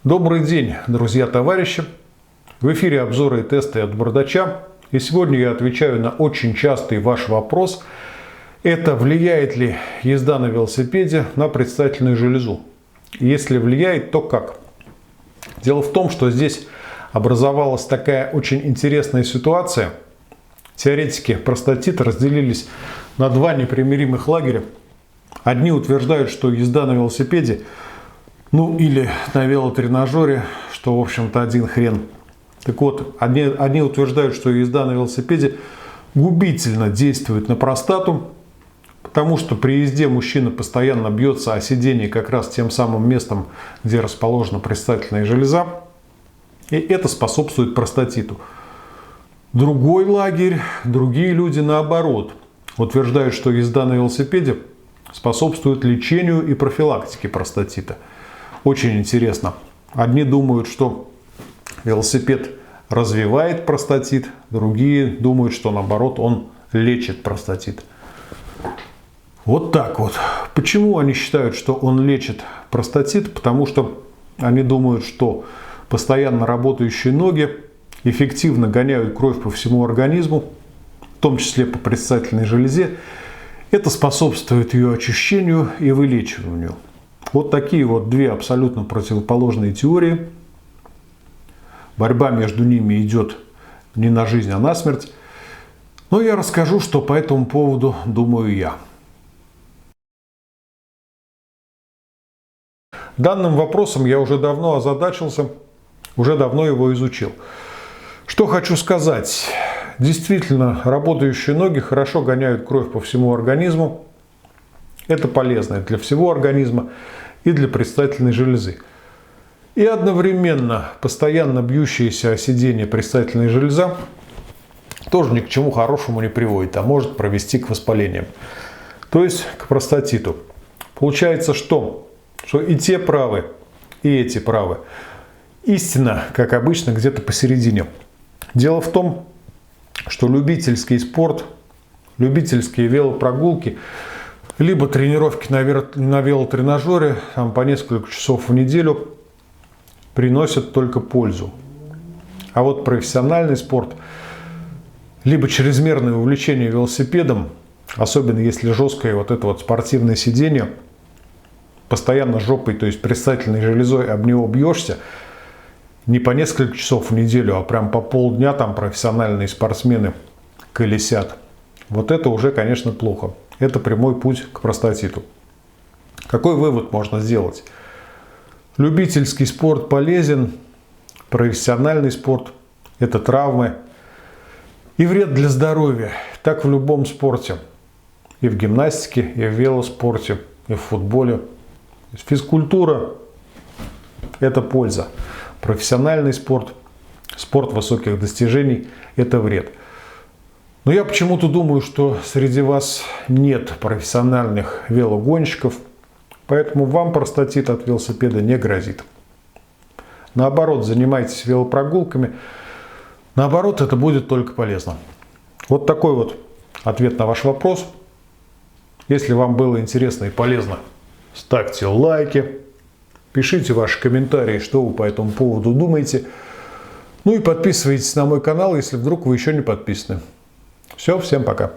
Добрый день, друзья, товарищи! В эфире обзоры и тесты от Бардача. И сегодня я отвечаю на очень частый ваш вопрос. Это влияет ли езда на велосипеде на предстательную железу? Если влияет, то как? Дело в том, что здесь образовалась такая очень интересная ситуация. Теоретики простатита разделились на два непримиримых лагеря. Одни утверждают, что езда на велосипеде, или на велотренажере, что, в общем-то, один хрен. Так вот, одни утверждают, что езда на велосипеде губительно действует на простату, потому что при езде мужчина постоянно бьется о сиденье как раз тем самым местом, где расположена предстательная железа, и это способствует простатиту. Другой лагерь, другие люди наоборот, утверждают, что езда на велосипеде способствует лечению и профилактике простатита. Очень интересно. Одни думают, что велосипед развивает простатит, другие думают, что наоборот он лечит простатит. Вот так вот. Почему они считают, что он лечит простатит? Потому что они думают, что постоянно работающие ноги эффективно гоняют кровь по всему организму, в том числе по предстательной железе. Это способствует ее очищению и вылечиванию. Вот такие вот две абсолютно противоположные теории. Борьба между ними идет не на жизнь, а на смерть. Но я расскажу, что по этому поводу думаю я. Данным вопросом я уже давно озадачился, уже давно его изучил. Что хочу сказать. Действительно, работающие ноги хорошо гоняют кровь по всему организму. Это полезно для всего организма и для предстательной железы. И одновременно постоянно бьющаяся о сиденье предстательная железа тоже ни к чему хорошему не приводит, а может привести к воспалениям. То есть к простатиту. Получается, что и те правы, и эти правы. Истина, как обычно, где-то посередине. Дело в том, что любительский спорт, любительские велопрогулки, либо тренировки на велотренажере по несколько часов в неделю приносят только пользу. А вот профессиональный спорт, либо чрезмерное увлечение велосипедом, особенно если жесткое вот это вот спортивное сиденье, постоянно жопой, то есть предстательной железой об него бьешься, не по несколько часов в неделю, а прям по полдня там профессиональные спортсмены колесят. Вот это уже, конечно, плохо. Это прямой путь к простатиту. Какой вывод можно сделать? Любительский спорт полезен, профессиональный спорт – это травмы и вред для здоровья. Так в любом спорте. И в гимнастике, и в велоспорте, и в футболе. Физкультура – это польза. Профессиональный спорт, спорт высоких достижений – это вред. Но я почему-то думаю, что среди вас нет профессиональных велогонщиков, поэтому вам простатит от велосипеда не грозит. Наоборот, занимайтесь велопрогулками, наоборот, это будет только полезно. Вот такой вот ответ на ваш вопрос. Если вам было интересно и полезно, ставьте лайки, пишите ваши комментарии, что вы по этому поводу думаете. И подписывайтесь на мой канал, если вдруг вы еще не подписаны. Все, всем пока.